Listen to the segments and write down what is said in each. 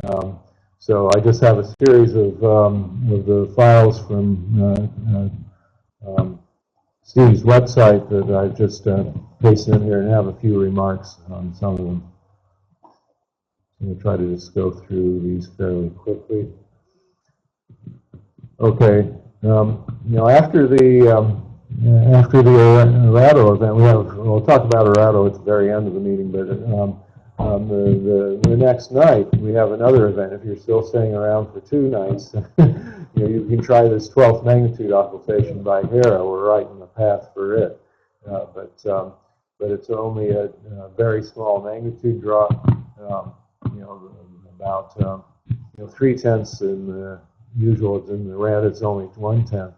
So I just have a series of the files from Steve's website that I've just pasted in here and have a few remarks on some of them. I'm going to try to just go through these fairly quickly. Okay, after the IOTA event, we'll talk about IOTA at the very end of the meeting, but the next night we have another event. If you're still staying around for 2 nights, you can try this 12th magnitude occultation by Hera. We're right in the path for it, but it's only a very small magnitude drop. About 3/10 in the usual. In the red, it's only 1/10,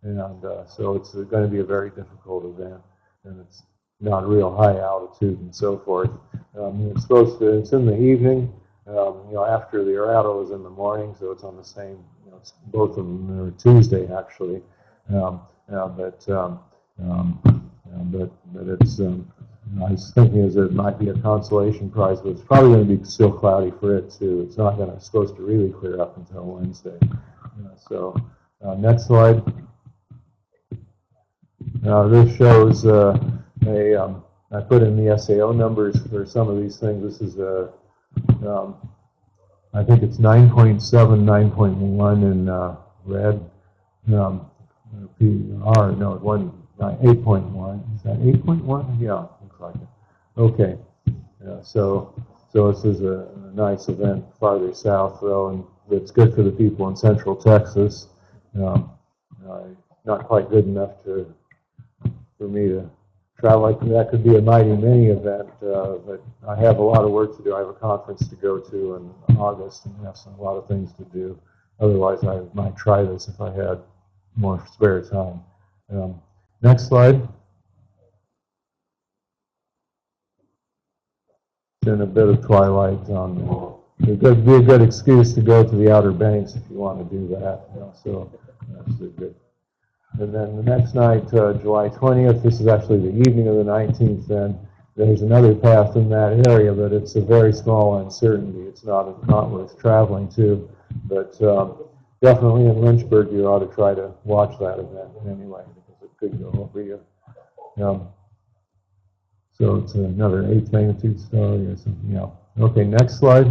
and so it's going to be a very difficult event, and it's not real high altitude and so forth. It's in the evening. After the IOTA is in the morning, so it's on the same. Both of them are Tuesday actually, but it's. I was thinking it might be a consolation prize, but it's probably going to be still cloudy for it too. It's not supposed to really clear up until Wednesday. Next slide. This shows I put in the SAO numbers for some of these things. This is I think it's 9.7, 9.1 in red. PR, no, 8.1. Is that 8.1? Yeah, looks like it. Okay. So this is a nice event farther south, though, and it's good for the people in central Texas. Not quite good enough for me to travel. That could be a mighty mini event, but I have a lot of work to do. I have a conference to go to in August and have a lot of things to do. Otherwise, I might try this if I had more spare time. Next slide. In a bit of twilight on it would be a good excuse to go to the Outer Banks if you want to do that. So that's good. And then the next night, July 20th, this is actually the evening of the 19th, then there's another path in that area, but it's a very small uncertainty. It's not worth traveling to, but definitely in Lynchburg you ought to try to watch that event anyway, because it could go over you. So it's another 8th magnitude star or something. Yeah. Okay, next slide.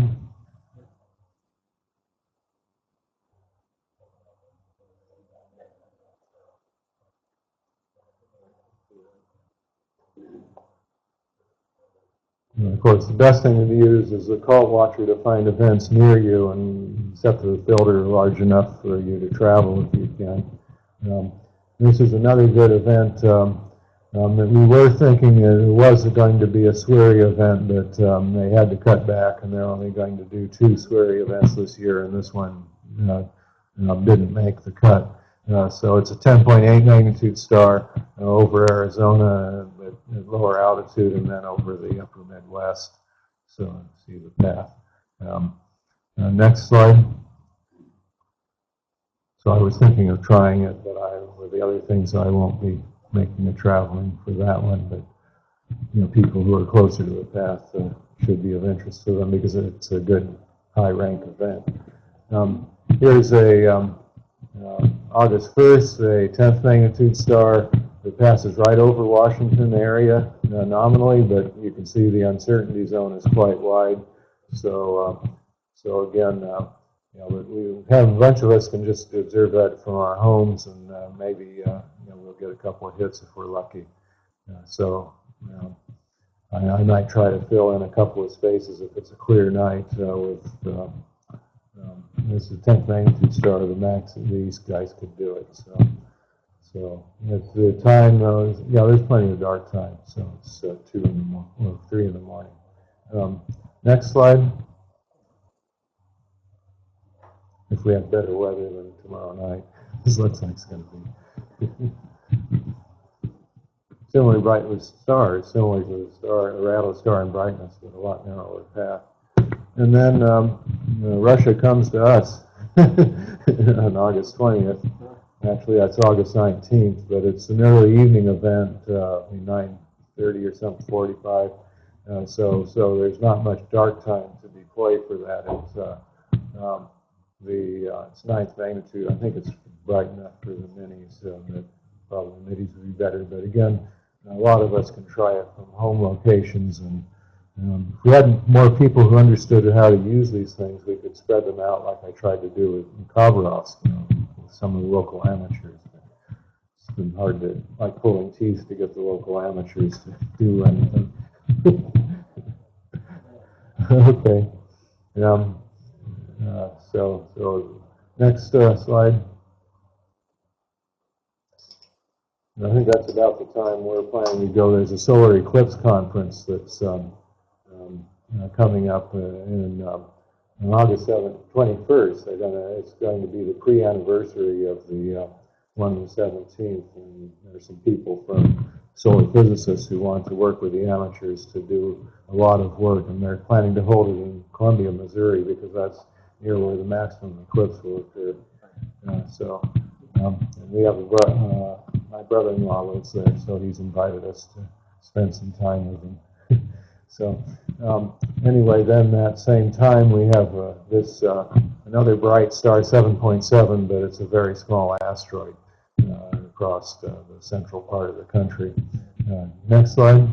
And of course, the best thing to use is the cult watcher to find events near you and set the filter large enough for you to travel if you can. This is another good event. We were thinking it was going to be a SWERI event, but they had to cut back, and they're only going to do 2 SWERI events this year, and this one didn't make the cut. So it's a 10.8 magnitude star over Arizona at lower altitude, and then over the upper Midwest. So see the path. Next slide. So I was thinking of trying it, but with the other things I won't be making the traveling for that one. But people who are closer to the path should be of interest to them because it's a good high rank event. Here's a August 1st, a 10th magnitude star that passes right over Washington area nominally, but you can see the uncertainty zone is quite wide. So again, we have a bunch of us can just observe that from our homes, and maybe we'll get a couple of hits if we're lucky. I might try to fill in a couple of spaces if it's a clear night with. This is a 10th magnitude star, the max that these guys could do it. So at the time, there's plenty of dark time. So it's 2 in the morning, or 3 in the morning. Next slide. If we have better weather than tomorrow night, this looks like it's going to be similarly bright with stars, similar to the IOTA star in brightness, but a lot narrower path. And then Russia comes to us on August 20th. Actually, that's August 19th, but it's an early evening event, 9:30 or something, 45. So there's not much dark time to be employ for that. It's 9th magnitude. I think it's bright enough for the minis. That probably the minis would be better. But again, a lot of us can try it from home locations, and if we had more people who understood how to use these things, we could spread them out like I tried to do with Khabarovsk, with some of the local amateurs. It's been hard to, like pulling teeth, to get the local amateurs to do anything. Okay. So next slide. And I think that's about the time we're planning to go. There's a solar eclipse conference that's coming up on August 21st. It's going to be the pre-anniversary of the one on the 17th, and there's some people from solar physicists who want to work with the amateurs to do a lot of work, and they're planning to hold it in Columbia, Missouri, because that's near where the maximum eclipse will occur. And we have my brother-in-law lives there, so he's invited us to spend some time with him. So anyway, then that same time we have this another bright star, 7.7, but it's a very small asteroid across the central part of the country. Next slide.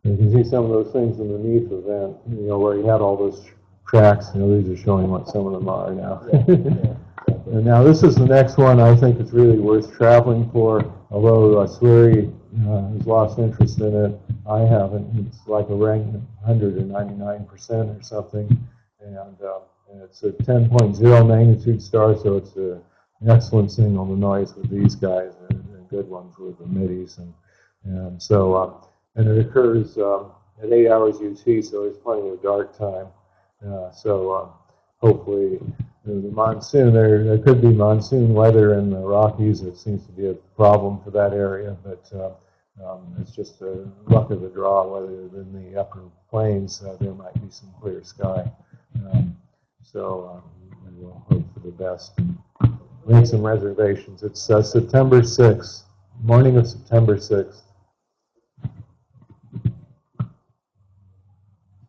You can see some of those things in the Neath event, where you had all those tracks. These are showing what some of them are now. And now this is the next one I think it's really worth traveling for, although Swiri has lost interest in it. I haven't. It's like a rank 199% or something. And it's a 10.0 magnitude star, so it's an excellent signal to noise with these guys, and good ones with the middies. And it occurs at 8 hours UT, so there's plenty of dark time. Hopefully the monsoon, there could be monsoon weather in the Rockies. It seems to be a problem for that area, but it's just a luck of the draw whether in the upper plains there might be some clear sky. We will hope for the best and make some reservations. It's September 6th, morning of September 6th.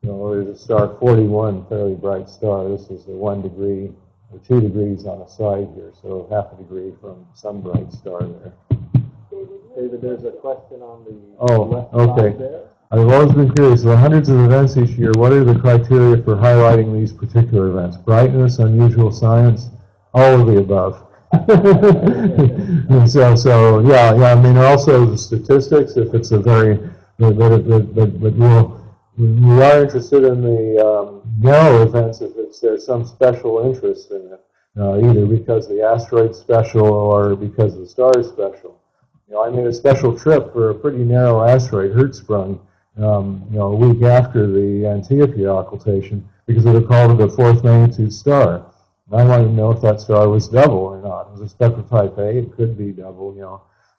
There's a star 41, fairly bright star. This is the 1 degree or 2 degrees on a side here, so half a degree from some bright star there. David, there's a question on the left side there. I've always been curious. There are hundreds of events each year. What are the criteria for highlighting these particular events? Brightness, unusual science, all of the above. And yeah. I mean, also the statistics. If it's a very, we are interested in the narrow events if there's some special interest in it, either because the asteroid's special or because the star is special. I made a special trip for a pretty narrow asteroid, Hertzsprung, a week after the Antiope occultation, because they called it a 4th magnitude star. And I wanted to know if that star was double or not. It was a spectrotype A. It could be double,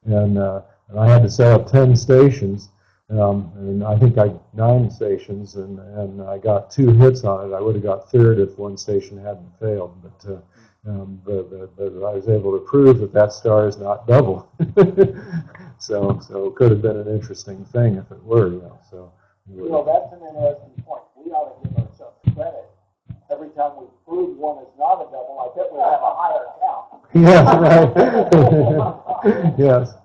and I had to set up 10 stations. And I think 9 stations, and I got 2 hits on it. I would have got 3rd if one station hadn't failed, but I was able to prove that star is not double. so it could have been an interesting thing if it were. That's an interesting point. We ought to give ourselves credit every time we prove one is not a double. I bet we have a higher count. Yes, right. Yes.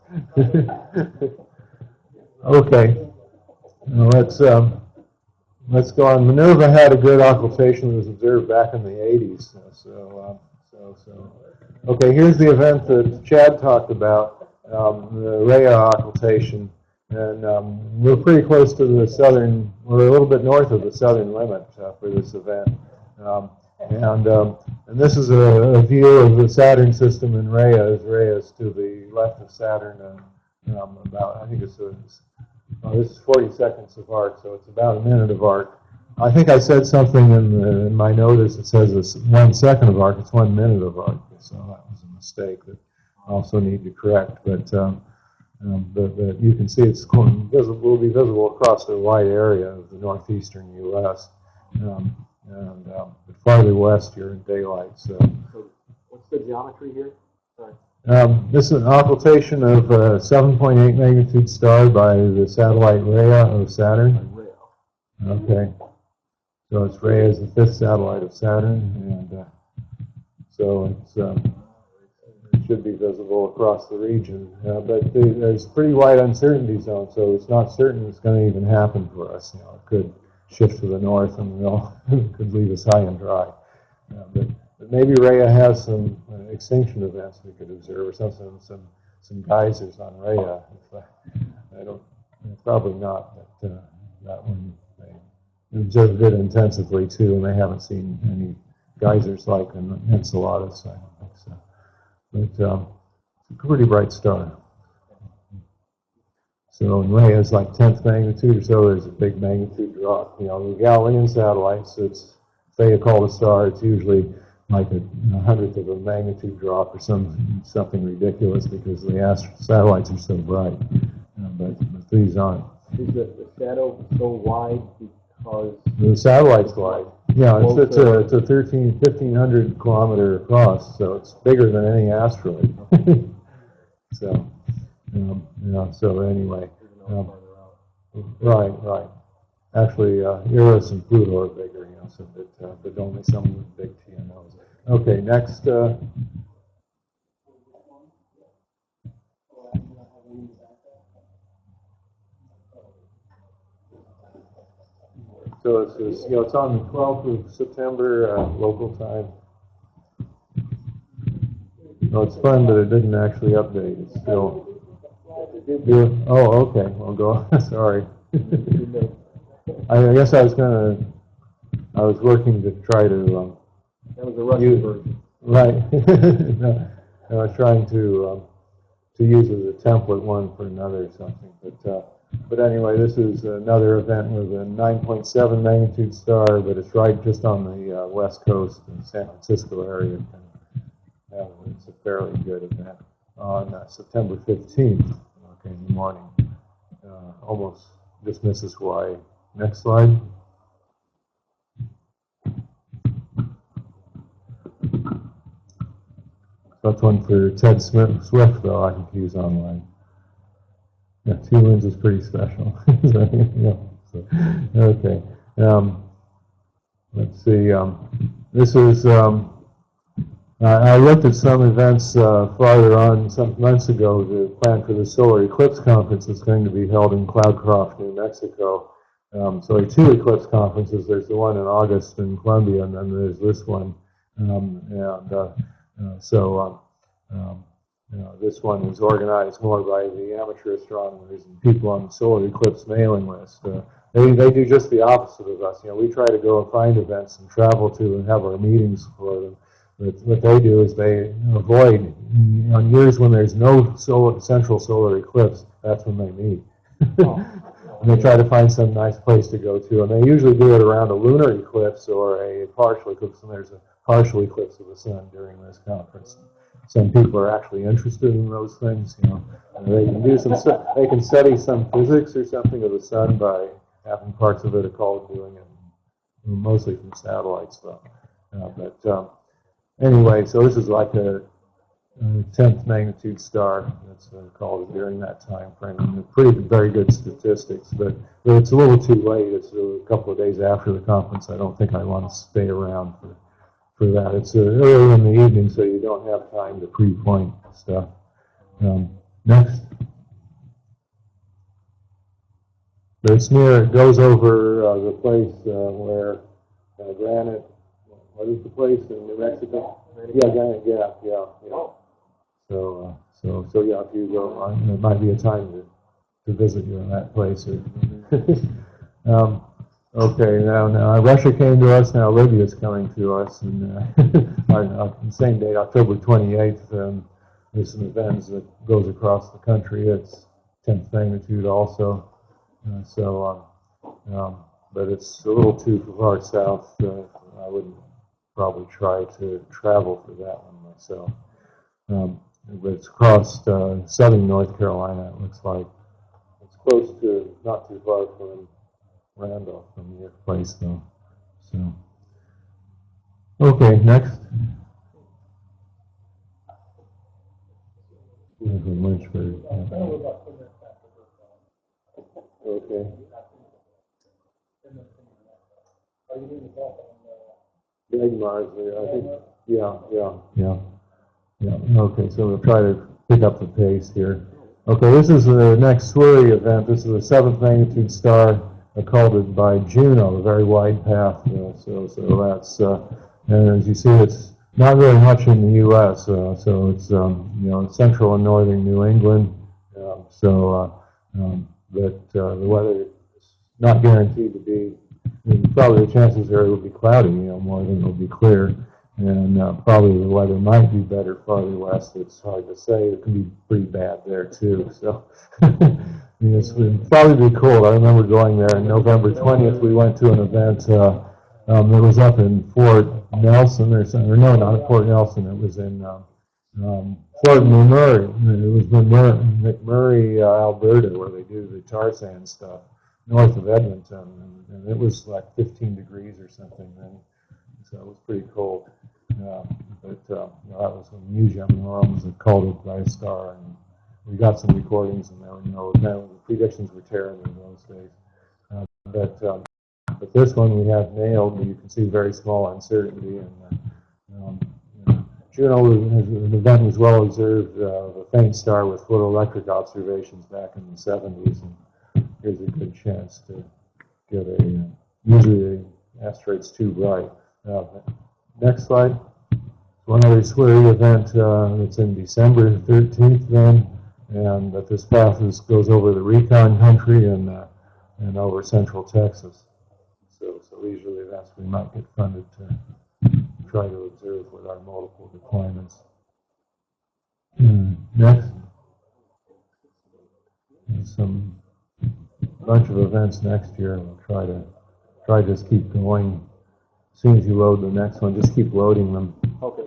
Okay, now let's go on. Minerva had a good occultation that was observed back in the 80s. Okay, here's the event that Chad talked about, the Rhea occultation, and we're pretty close to the southern. We're a little bit north of the southern limit for this event, and this is a view of the Saturn system in Rhea. Rhea is to the left of Saturn, about, I think this is 40 seconds of arc, so it's about a minute of arc. I think I said something in my notice that says it's 1 second of arc. It's 1 minute of arc, so that was a mistake that I also need to correct. But you can see it's will be visible across a wide area of the northeastern U.S. But farther west, you're in daylight. So what's the geometry here? Sorry. This is an occultation of a 7.8 magnitude star by the satellite Rhea of Saturn. Okay. So it's Rhea is the 5th satellite of Saturn, and so it should be visible across the region. But there's pretty wide uncertainty zone, so it's not certain it's going to even happen for us. You know, it could shift to the north and it could leave us high and dry. But maybe Rhea has some extinction events we could observe, or some geysers on Rhea. I don't, probably not, but that one they observed it intensively too, and they haven't seen any geysers like in Enceladus. I don't think so. But it's a pretty bright star. So in Rhea is like 10th magnitude or so. There's a big magnitude drop. You know, the Galilean satellites, if they call a star, it's usually like a 100th of a magnitude drop or something ridiculous because the satellites are so bright. But these aren't. Is the shadow so wide because the satellite's wide? Yeah, it's a 1,500 kilometer across, so it's bigger than any asteroid. So, so anyway, right. Actually, Eris and Pluto are bigger, so but only some of the big TNOs. Okay, next. So it's on the 12th of September, local time. No, it's fun, but it didn't actually update. It's still. Oh, okay. I'll go. Sorry. I guess I was working to try to. That was a Russian version. Right. No, I was trying to use it as a template one for another or something, but anyway, this is another event with a 9.7 magnitude star, but it's right just on the west coast in the San Francisco area. It's a fairly good event on September 15th, okay, in the morning. Almost just misses Hawaii. Next slide. That's one for Ted Swift, though, I think he's online. Yeah, 2 wins is pretty special. Okay. Let's see. This is, I looked at some events farther on some months ago to plan for the solar eclipse conference that's going to be held in Cloudcroft, New Mexico. So there are 2 eclipse conferences. There's the one in August in Columbia, and then there's this one. This one is organized more by the amateur astronomers and people on the solar eclipse mailing list. They do just the opposite of us. We try to go and find events and travel to and have our meetings for them. But what they do is they avoid, on years when there's no central solar eclipse, that's when they meet. And they try to find some nice place to go to. And they usually do it around a lunar eclipse or a partial eclipse, and there's a partial eclipse of the sun during this conference. Some people are actually interested in those things, And they can do they can study some physics or something of the sun by having parts of it occult doing it, mostly from satellites, though. Anyway, so this is like a 10th magnitude star that's called during that time frame. And very good statistics, but it's a little too late. It's a couple of days after the conference. I don't think I want to stay around for that. It's early in the evening, so you don't have time to pre-point stuff. Next. But it's near, it goes over the place where Granite, what is the place in New Mexico? Yeah, Granite Gap, yeah. So yeah, if you go, it might be a time to visit you in that place. Okay, now Russia came to us, now Libya's coming to us, and on the same date, October 28th, there's some events that goes across the country. It's 10th magnitude also, but it's a little too far south. I wouldn't probably try to travel for that one myself. But it's across southern North Carolina, it looks like. It's close to, not too far from Randolph, from your place, though. So, okay, next. from Lynchburg. Okay. Big Mars there, I think. Yeah. Okay, so we'll try to pick up the pace here. Okay, this is the next Swirly event. This is a 7th magnitude star occulted by Juno, a very wide path. So that's, and as you see, it's not very much in the U.S. So it's central and northern New England. But the weather is not guaranteed to be. Probably the chances are it will be cloudy, more than it will be clear. And probably the weather might be better farther west. It's hard to say. It can be pretty bad there, too. So it's probably be cold. I remember going there on November 20th. We went to an event that was up in Fort Nelson, or no, not Fort Nelson. It was in Fort McMurray. It was McMurray, Alberta, where they do the tar sand stuff, north of Edmonton. And it was like 15 degrees or something then. So it was pretty cold. But that was unusual. I mean, Rome was occulted by a star, and we got some recordings, and the predictions were terrible in those days. But this one we have nailed. You can see very small uncertainty, and Juno an event was well observed. A faint star with photoelectric observations back in the 70s, and here's a good chance to get usually the asteroid's too bright. Next slide. One other Swirly event that's in December 13th then, and that this path goes over the Recon country and over central Texas. So these are the events we might get funded to try to observe with our multiple deployments. Next. There's bunch of events next year. We'll try to just keep going. As soon as you load the next one, just keep loading them. Okay.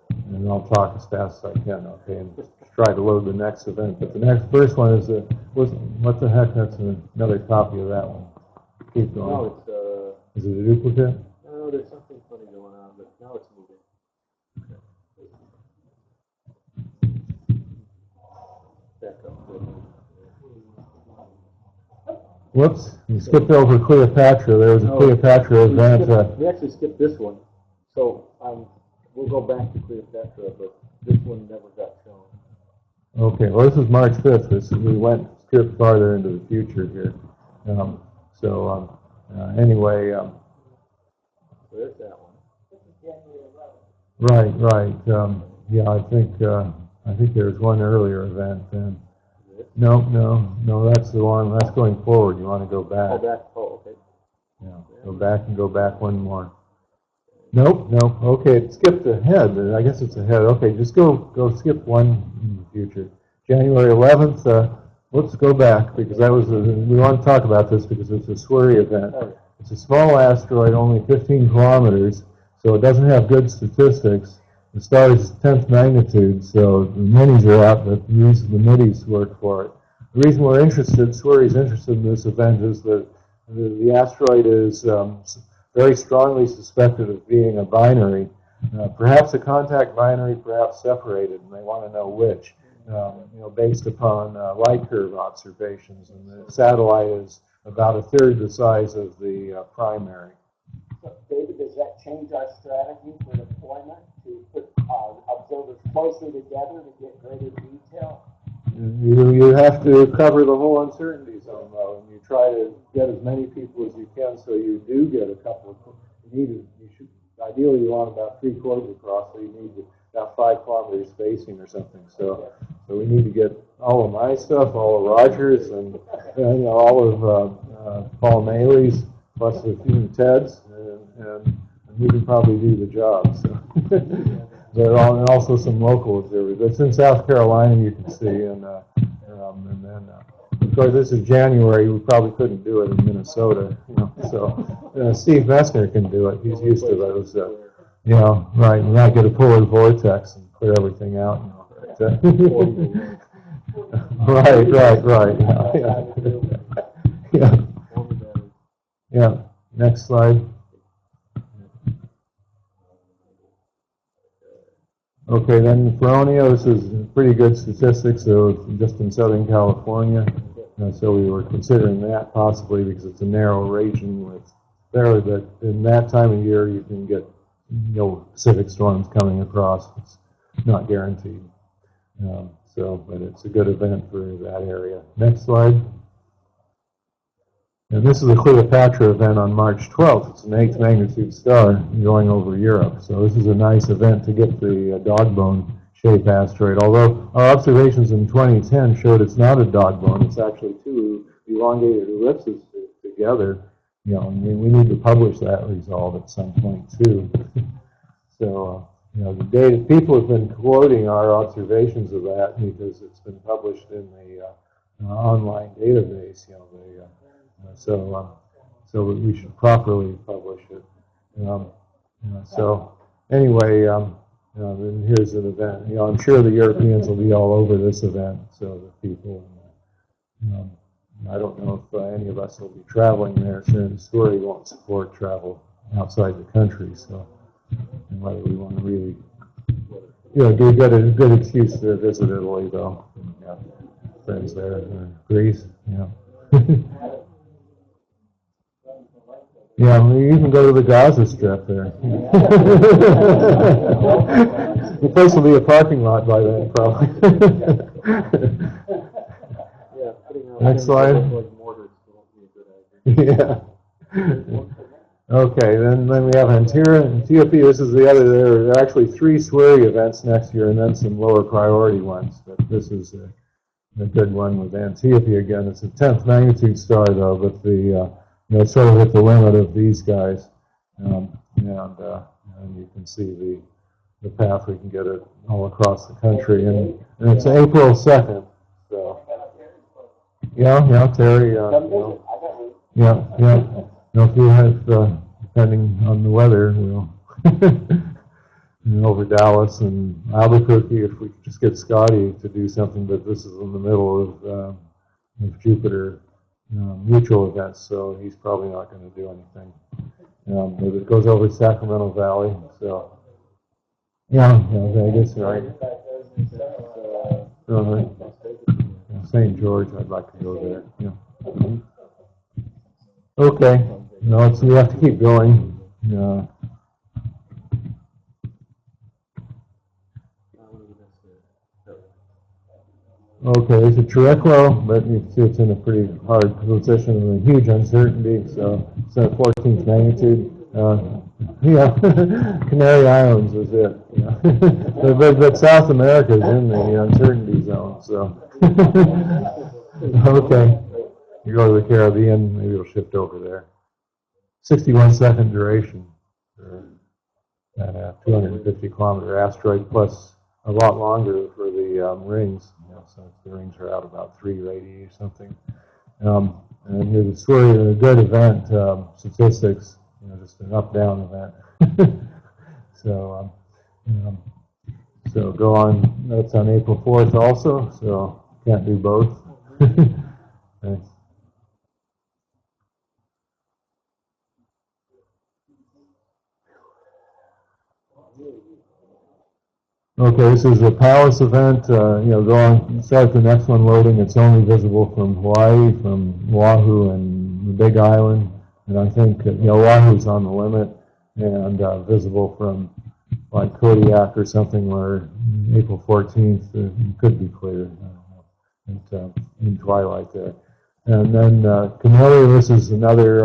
And I'll talk as fast as I can, okay? And just try to load the next event. But the first one is what the heck? That's another copy of that one. Keep going. No, it's is it a duplicate? No, there's something funny going on, but now it's moving. Back up. Whoops, you skipped over Cleopatra. There was a Cleopatra event. We actually skipped this one. So we'll go back to Cleopatra, but this one never got shown. Okay, well, this is March 5th. We skipped farther into the future here. Anyway. There's that one. Right. Yeah, I think there's one earlier event then. No, that's the one. That's going forward. You want to go back. Oh, back. Oh, okay. Yeah, go back one more. Nope. Okay, it skipped ahead. I guess it's ahead. Okay, just go skip one in the future. January 11th. Let's go back because we want to talk about this because it's a Swirly event. It's a small asteroid, only 15 kilometers, so it doesn't have good statistics. The star is 10th magnitude, so the minis are out, but the middies work for it. The reason we're interested, Swirly's interested in this event, is that the asteroid is very strongly suspected of being a binary, perhaps a contact binary, perhaps separated, and they want to know which, based upon light curve observations. And the satellite is about a third the size of the primary. So, David, does that change our strategy for deployment to put observers closer together to get greater detail? You have to cover the whole uncertainty zone, though, and you try to get as many people as you can, so you do get a couple of. Ideally, you want about 3 chords across, so you need about 5 kilometers spacing or something. So we need to get all of my stuff, all of Roger's, and all of Paul Maley's, plus a few Ted's, and we can probably do the job. So. And also some local observers. It's in South Carolina, you can see, and then of course this is January. We probably couldn't do it in Minnesota, So Steve Messner can do it. He's used to those, right? You might get a polar vortex and clear everything out. Right. Yeah. Next slide. Okay, then Feronia, this is pretty good statistics, so just in Southern California. So we were considering that possibly because it's a narrow region with fairly, but in that time of year you can get Pacific storms coming across. It's not guaranteed. But it's a good event for that area. Next slide. And this is a Cleopatra event on March 12th. It's an 8th magnitude star going over Europe. So this is a nice event to get the dog bone shaped asteroid. Although our observations in 2010 showed it's not a dog bone. It's actually two elongated ellipses together. And we need to publish that result at some point too. So the data, people have been quoting our observations of that because it's been published in the online database. So we should properly publish it. So anyway, and here's an event. I'm sure the Europeans will be all over this event. So the people, I don't know if any of us will be traveling there. So the story won't support travel outside the country. So and whether we want to really, do get a good excuse to visit Italy, though. Friends there, Greece, Yeah, we even go to the Gaza Strip there. The place will be a parking lot by then, probably. Next slide. Yeah. Okay, then we have Antiope. This is the other. There are actually 3 SWIRI events next year, and then some lower priority ones. But this is a good one with Antiope again. It's a 10th magnitude star, though, but the sort of at the limit of these guys, and you can see the path. We can get it all across the country, and it's April 2nd. So Terry. If you have, depending on the weather, over Dallas and Albuquerque, if we could just get Scotty to do something, but this is in the middle of Jupiter mutual events, so he's probably not going to do anything. But it goes over Sacramento Valley, so Vegas, right? St. George, I'd like to go there. Okay, we have to keep going. Okay, it's a Chiricahua, but you can see it's in a pretty hard position and a huge uncertainty, so it's at 14th magnitude. Canary Islands is it. But South America is in the uncertainty zone, so. Okay, you go to the Caribbean, maybe it'll shift over there. 61-second duration for that 250-kilometer asteroid, plus a lot longer for the rings. So the rings are out about 3 radii or something. And here's a story of a good event, statistics, just an up-down event. So go on. That's on April 4th also, so can't do both. Thanks. Okay, this is a Palace event. Go on, start the next one loading. It's only visible from Hawaii, from Oahu, and the Big Island. And I think Oahu's on the limit, and visible from like Kodiak or something where April 14th it could be clear. In twilight there. And then Camellia, this is another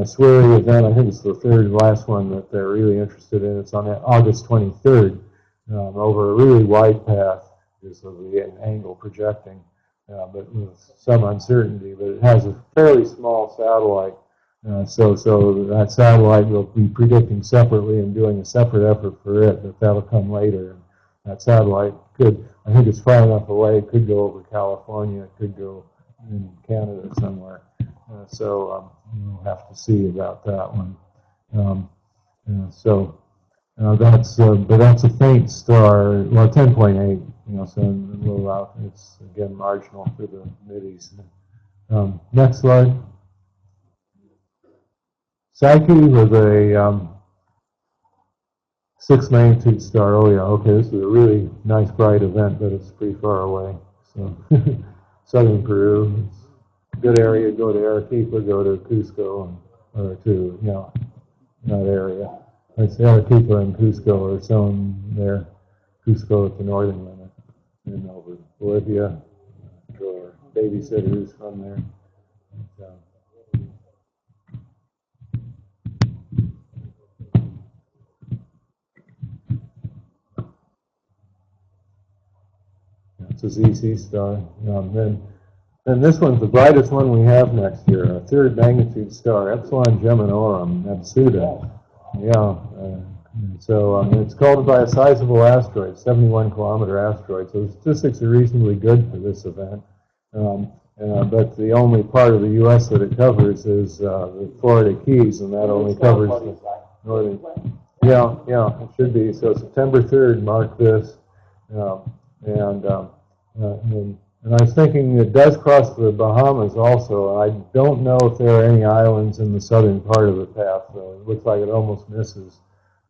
SWIRI event. I think it's the third last one that they're really interested in. It's on August 23rd. Over a really wide path because of the angle projecting, but with some uncertainty. But it has a fairly small satellite, so that satellite will be predicting separately and doing a separate effort for it, but that'll come later. And that satellite could, I think it's far enough away, it could go over California, it could go in Canada somewhere. So we'll have to see about that one. But that's a faint star, well, 10.8, so a little out. It's, again, marginal for the middies. Next slide. Psyche was a 6 magnitude star. Oh yeah, okay, this is a really nice bright event, but it's pretty far away. So southern Peru, it's a good area. Go to Arequipa, go to Cusco, or to, you know, that area. It's Arequipa and Cusco are shown there. Cusco at the northern limit, and over Bolivia, or babysitters from there. It's a ZC star. Then this one's the brightest one we have next year, a 3rd magnitude star, Epsilon Geminorum, Absuda. Yeah. So it's called by a sizable asteroid, 71-kilometer asteroid. So the statistics are reasonably good for this event. But the only part of the U.S. that it covers is the Florida Keys, and that only covers the northern. Yeah, it should be. So September 3rd, mark this. And I was thinking it does cross the Bahamas also. I don't know if there are any islands in the southern part of the path. So it looks like it almost misses,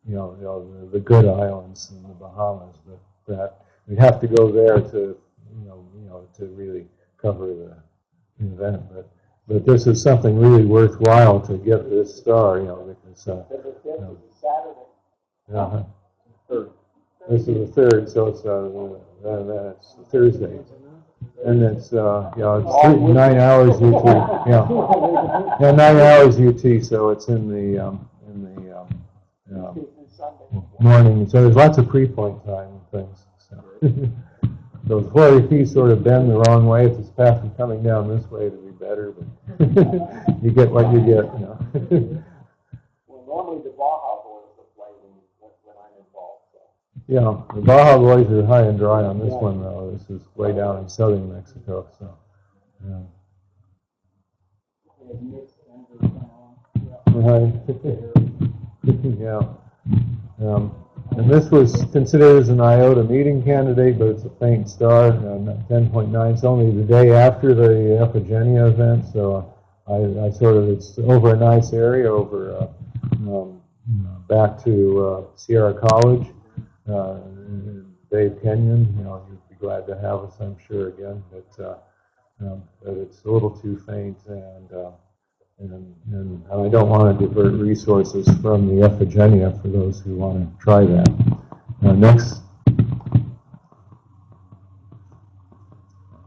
the good islands in the Bahamas. But that we have to go there to, to really cover the event. But this is something really worthwhile to get this star, because. Saturday. This is the 3rd, so it's Thursday. And it's, it's 9 hours UT. Yeah, 9 hours UT, so it's in the morning. So there's lots of pre-point time and things. So, so the Florida Keys sort of bend the wrong way. If this path is coming down this way, it'd be better, but you get what you get, Well, normally the Baja boys will play when I'm involved. So. Yeah, the Baja boys are high and dry on this one, though. This is way down in southern Mexico, so, yeah. Right. Yeah. And this was considered as an IOTA meeting candidate, but it's a faint star, 10.9. It's only the day after the Iphigenia event, so I sort of, it's over a nice area, over back to Sierra College. Dave Kenyon, he'd be glad to have us, I'm sure, again, but it's a little too faint, and I don't want to divert resources from the Iphigenia for those who want to try that. Next.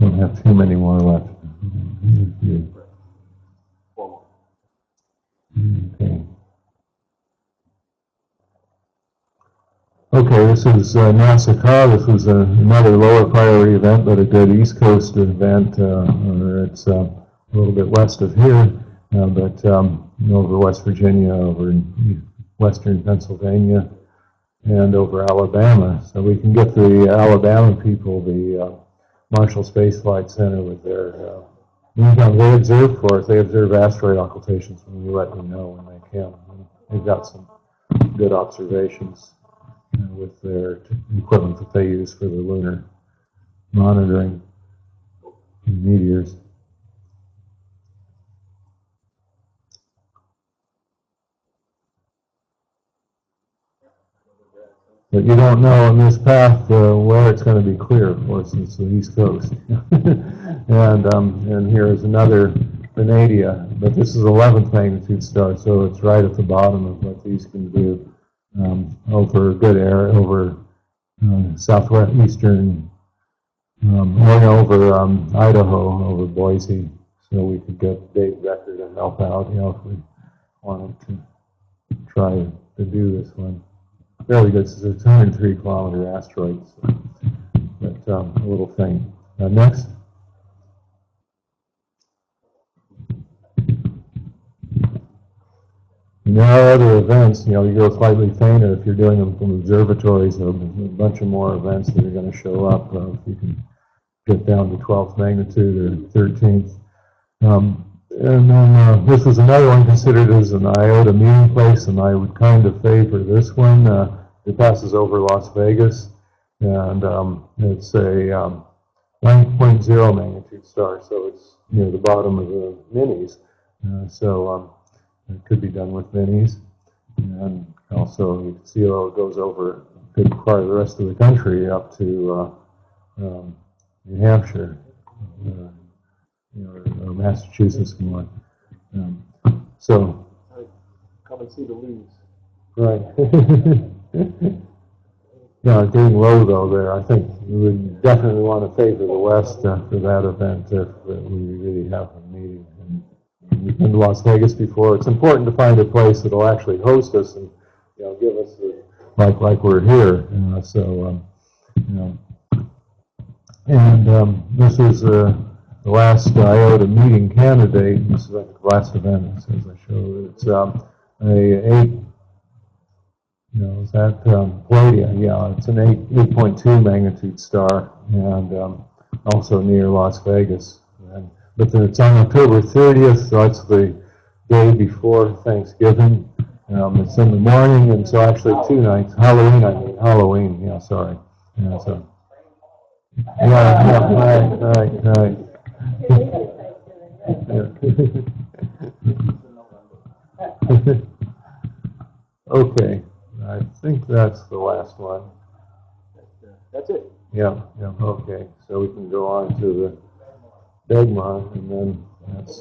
Don't have too many more left. Okay. Okay, this is NASA. This was another lower priority event, but a good East Coast event. It's a little bit west of here, but over West Virginia, over in western Pennsylvania, and over Alabama. So we can get the Alabama people, the Marshall Space Flight Center, with their they observe for us. They observe asteroid occultations, and we let them know when they can. They've got some good observations with their equipment that they use for the lunar monitoring meteors. But you don't know on this path where it's going to be clear, of course. It's the East Coast. And here is another Venadia, but this is 11th magnitude star, so it's right at the bottom of what these can do. Over good air, over southwest eastern, over Idaho, over Boise, so we could get Dave Becker to help out, if we wanted to try to do this one. Fairly good. This is a 203-kilometer asteroid, so, but a little faint. Next. And there are other events, you go slightly fainter if you're doing them from observatories. There's a bunch of more events that are going to show up if you can get down to 12th magnitude or 13th. And then this was another one considered as an IOTA meeting place, and I would kind of favor this one. It passes over Las Vegas, and it's a 9.0 magnitude star, so it's near the bottom of the minis. So it could be done with minis. And also you can see how it goes over a good part of the rest of the country up to New Hampshire, or Massachusetts more. So, Come and see the leaves. right. Yeah, getting low though there. I think we would definitely want to favor the West for that event if we really have a meeting. And we've been to Las Vegas before. It's important to find a place that'll actually host us and give us like we're here. And this is the last IOTA meeting candidate. This is like the last event, as I showed. It's is that Palladium? Yeah, it's an 8.2 magnitude star, and also near Las Vegas. But then it's on October 30th, so that's the day before Thanksgiving. It's in the morning, and so actually 2 nights. Halloween. Yeah, sorry. Yeah, so. Right. Yeah. Okay. I think that's the last one. That's it. Yeah, okay. So we can go on to the Degmon, and then that's